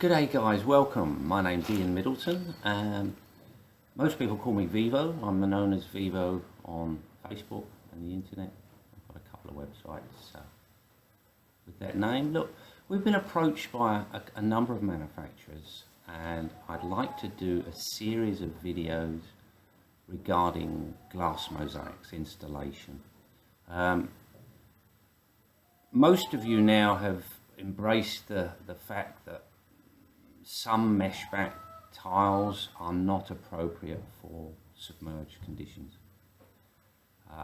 G'day guys, welcome. My name's Ian Middleton. Most people call me Vivo. I'm known as Vivo on Facebook and the internet. I've got a couple of websites with that name. Look, we've been approached by a number of manufacturers, and I'd like to do a series of videos regarding glass mosaics installation. Most of you now have embraced the fact that some meshback tiles are not appropriate for submerged conditions.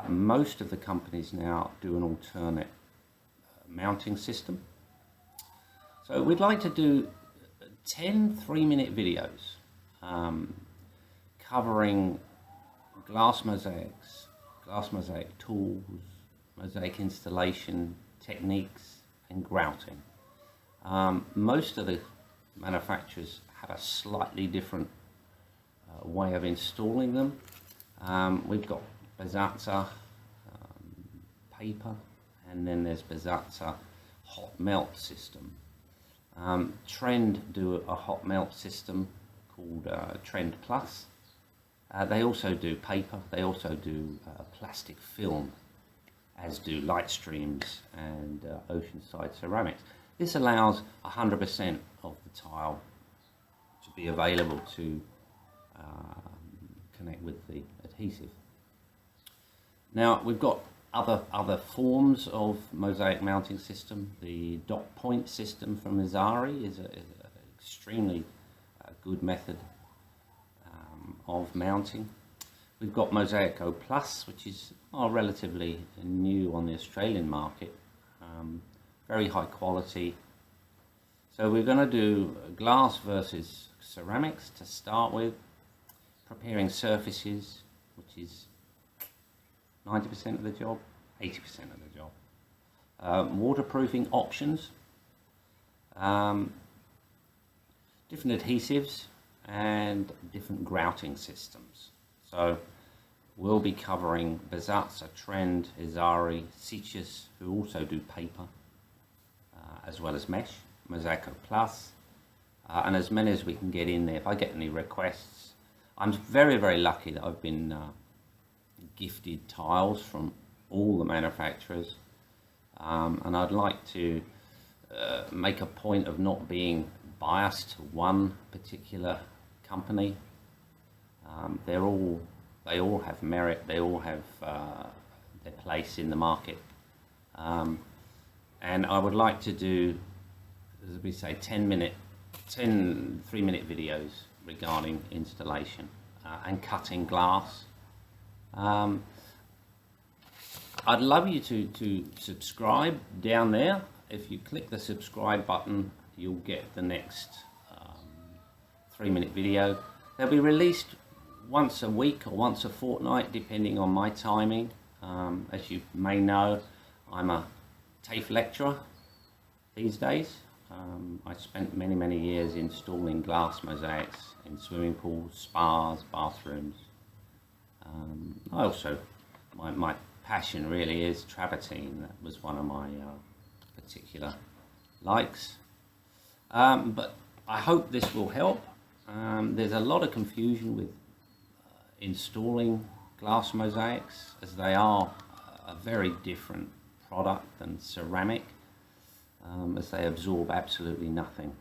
Most of the companies now do an alternate mounting system. So we'd like to do 10 3-minute videos covering glass mosaics, glass mosaic tools, mosaic installation techniques and grouting. Most of the manufacturers have a slightly different way of installing them. We've got Bezzazza paper, and then there's Bezzazza hot melt system. Trend do a hot melt system called Trend Plus. They also do paper, they also do plastic film, as do Light Streams and Oceanside ceramics. This allows 100% of the tile to be available to connect with the adhesive. Now we've got other forms of mosaic mounting system. The dot point system from Mosaic is an extremely good method of mounting. We've got Mosaic Plus, which is relatively new on the Australian market. Very high quality. So we're going to do glass versus ceramics to start with, preparing surfaces, which is 90% of the job, 80% of the job. Waterproofing options, different adhesives and different grouting systems. So we'll be covering Bezzazza, Trend, Isari, Sitges, who also do paper, as well as mesh, Mosaic Plus, and as many as we can get in there. If I get any requests, I'm very lucky that I've been gifted tiles from all the manufacturers, and I'd like to make a point of not being biased to one particular company. They all have merit, they all have their place in the market. And I would like to do, as we say, 10 3-minute videos regarding installation and cutting glass. I'd love you to subscribe down there. If you click the subscribe button, you'll get the next 3-minute video. They'll be released once a week or once a fortnight, depending on my timing. As you may know, I'm a TAFE lecturer these days. I spent many years installing glass mosaics in swimming pools, spas, bathrooms. I also, my passion really is travertine. That was one of my particular likes. But I hope this will help. There's a lot of confusion with installing glass mosaics, as they are a very different product than ceramic, as they absorb absolutely nothing.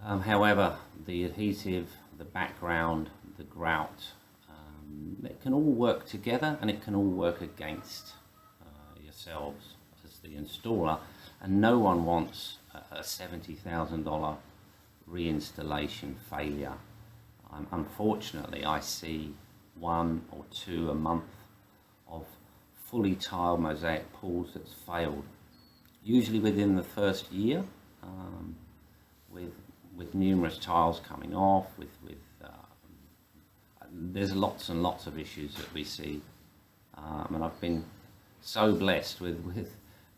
However, the adhesive, the background, the grout, it can all work together, and it can all work against yourselves as the installer, and no one wants a $70,000 reinstallation failure. Unfortunately, I see 1 or 2 a month of fully tiled mosaic pools that's failed, usually within the first year, with numerous tiles coming off, there's lots and lots of issues that we see, and I've been so blessed with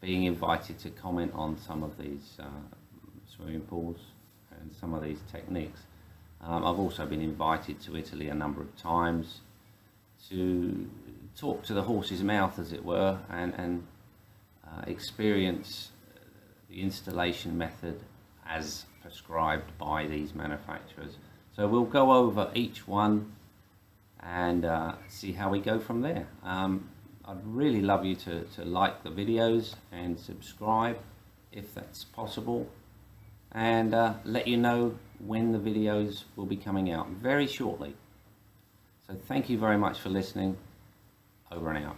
being invited to comment on some of these swimming pools and some of these techniques. I've also been invited to Italy a number of times to talk to the horse's mouth, as it were, and experience the installation method as prescribed by these manufacturers. So we'll go over each one and see how we go from there. I'd really love you to like the videos and subscribe if that's possible, and let you know when the videos will be coming out very shortly. So thank you very much for listening. Over and out.